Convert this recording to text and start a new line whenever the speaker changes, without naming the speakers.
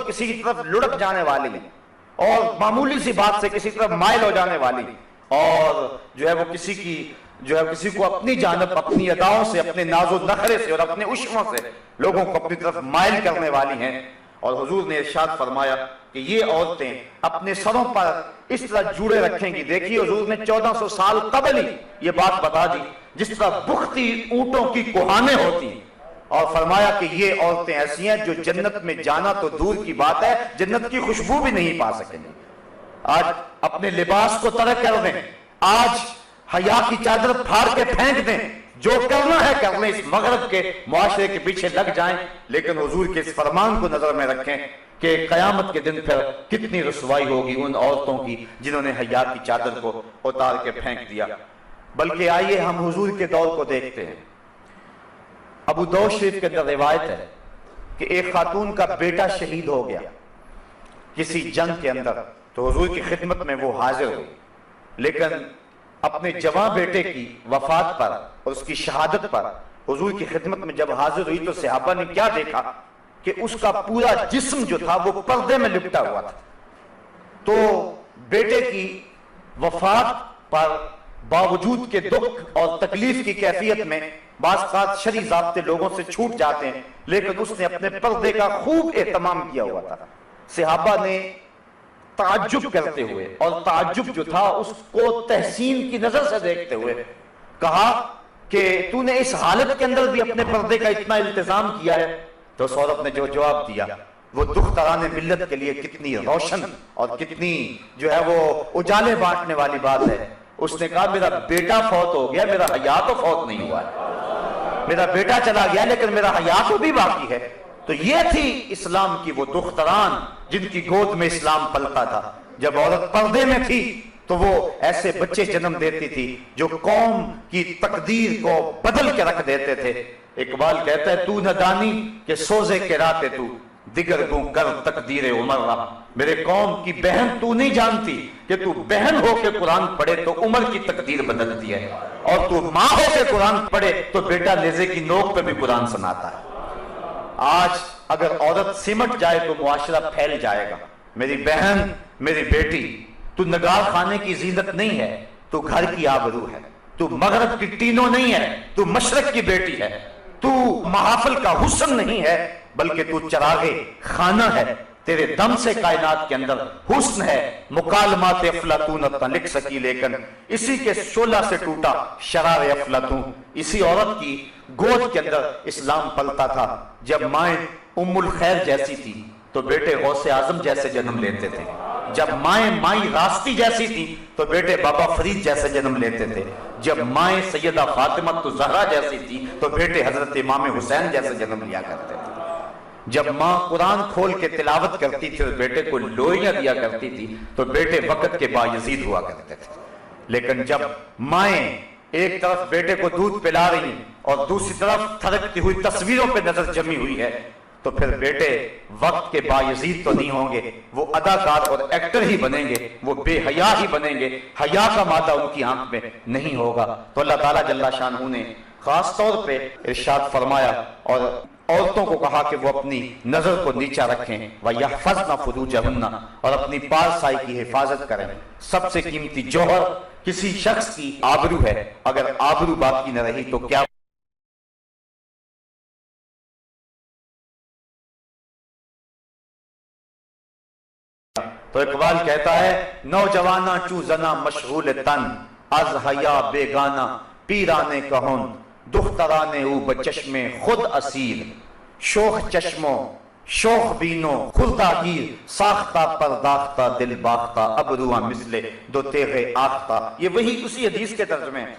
کسی کی طرف لڑک جانے والی اور معمولی سی بات سے کسی طرف مائل ہو جانے والی اور جو ہے وہ کسی کو اپنی جانب اپنی اداؤں سے اپنے ناز و نخرے سے اور اپنے عشموں سے لوگوں کو اپنی طرف مائل کرنے والی ہیں. اور حضور نے ارشاد فرمایا کہ یہ عورتیں اپنے سروں پر اس طرح جوڑے رکھیں گی. دیکھیے حضور نے 1400 سال قبل ہی یہ بات بتا دی جس طرح بختی اونٹوں کی کوہانیں ہوتی ہیں، اور فرمایا کہ یہ عورتیں ایسی ہیں جو جنت میں جانا تو دور کی بات ہے، جنت کی خوشبو بھی نہیں پا سکیں گے. آج اپنے لباس کو ترک کر دیں، آج حیا کی چادر پھاڑ کے پھینک دیں، جو کرنا ہے کر لیں، اس مغرب کے معاشرے کے پیچھے لگ جائیں، لیکن حضور کے اس فرمان کو نظر میں رکھیں کہ قیامت کے دن پھر کتنی رسوائی ہوگی ان عورتوں کی جنہوں نے حیا کی چادر کو اتار کے پھینک دیا. بلکہ آئیے ہم حضور کے دور کو دیکھتے ہیں. ابو داؤد شریف کے اندر روایت ہے کہ ایک خاتون کا بیٹا شہید ہو گیا کسی جنگ کے اندر، تو حضور کی خدمت میں وہ حاضر ہوئی، لیکن اپنے جوان بیٹے کی وفات پر اور اس کی شہادت پر حضور کی خدمت میں جب حاضر ہوئی تو صحابہ نے کیا دیکھا کہ اس کا پورا جسم جو تھا وہ پردے میں لپٹا ہوا تھا. تو بیٹے کی وفات پر باوجود کے دکھ اور تکلیف کی کیفیت میں بعض اوقات شرعی ضابطے لوگوں سے چھوٹ جاتے ہیں، لیکن اس نے اپنے پردے کا خوب اہتمام کیا ہوا تھا. صحابہ نے تعجب کرتے ہوئے، اور تعجب جو تھا اس کو تحسین کی نظر سے دیکھتے ہوئے کہا کہ تو نے اس حالت کے اندر بھی اپنے پردے کا اتنا التزام کیا ہے. تو اس عورت نے جو جواب دیا وہ دختران ملت کے لیے کتنی روشن اور کتنی جو ہے وہ اجالے بانٹنے والی بات ہے. اس نے کہا میرا بیٹا فوت ہو گیا، میرا حیا تو فوت نہیں ہوا ہے، میرا بیٹا چلا گیا لیکن میرا حیا تو بھی باقی ہے. تو یہ تھی اسلام کی وہ دختران جن کی گود میں اسلام پلتا تھا. جب عورت پردے میں تھی تو وہ ایسے بچے جنم دیتی تھی جو قوم کی تقدیر کو بدل کے رکھ دیتے تھے. اقبال کہتا ہے تو نہ دانی کہ سوزے کے راتے تو دیگر گوں کر تقدیر عمر رہا. میرے قوم کی بہن تو نہیں جانتی کہ تو بہن ہو کے قرآن پڑھے تو عمر کی تقدیر بدلتی ہے، اور تو ماں ہو کے قرآن پڑھے تو بیٹا نیزے کی نوک پہ بھی قرآن سناتا ہے. آج اگر عورت سمٹ جائے تو معاشرہ پھیل جائے گا. میری بہن، میری بیٹی، تو نگار خانے کی زینت نہیں ہے، تو گھر کی آبرو ہے. تو مغرب کی ٹینوں نہیں ہے، تو مشرق کی بیٹی ہے. تو محافل کا حسن نہیں ہے بلکہ تو چراغ خانہ ہے. تیرے دم سے کائنات کے اندر حسن ہے. مکالمات افلاطون اپنا لکھ سکی لیکن اسی کے شعلہ سے ٹوٹا شرار افلاطون. اسی عورت کی گود کے اندر اسلام پلتا تھا. جب مائیں ام الخیر جیسی تھی تو بیٹے غوث اعظم جیسے جنم لیتے تھے. جب مائیں مائی راستی جیسی تھی تو بیٹے بابا فرید جیسے جنم لیتے تھے. جب مائیں سیدہ فاطمہ زہرا جیسی تھی تو بیٹے حضرت امام حسین جیسے جنم لیا کرتے تھے. جب ماں قرآن کھول کے تلاوت کرتی تھی اور بیٹے کو لوئیاں دیا کرتی تھی تو بیٹے وقت کے باعزید ہوا کرتے تھے. لیکن جب مائیں ایک طرف بیٹے کو دودھ پلا رہی اور دوسری طرف تھرکتی ہوئی تصویروں پہ نظر جمی ہوئی ہے تو پھر بیٹے وقت کے باعزید تو نہیں ہوں گے، وہ اداکار اور ایکٹر ہی بنیں گے، وہ بے حیا ہی بنیں گے. حیا کا مادہ ان کی آنکھ میں نہیں ہوگا. تو اللہ تعالیٰ جل شانہ نے خاص طور پہ ارشاد فرمایا اور عورتوں کو کہا کہ وہ اپنی نظر کو نیچا رکھیں وَيَحْفَظْنَ فُرُوجَهُنَّ، اور اپنی پارسائی کی حفاظت کریں. سب سے قیمتی جوہر کسی شخص کی آبرو ہے. اگر آبرو باقی نہ رہی تو کیا تو اقبال کہتا ہے نوجوانہ چو زنا مشغول تن از حیا بیگانہ پیرانے کہن دخترانے او بچشم خود اسیر شوخ چشموں شوخ بینوں خردہ گیر ساختہ پرداختہ دل باختہ ابروہ مثل دو تیغ آختہ. یہ وہی اسی حدیث کے ترجمے ہیں.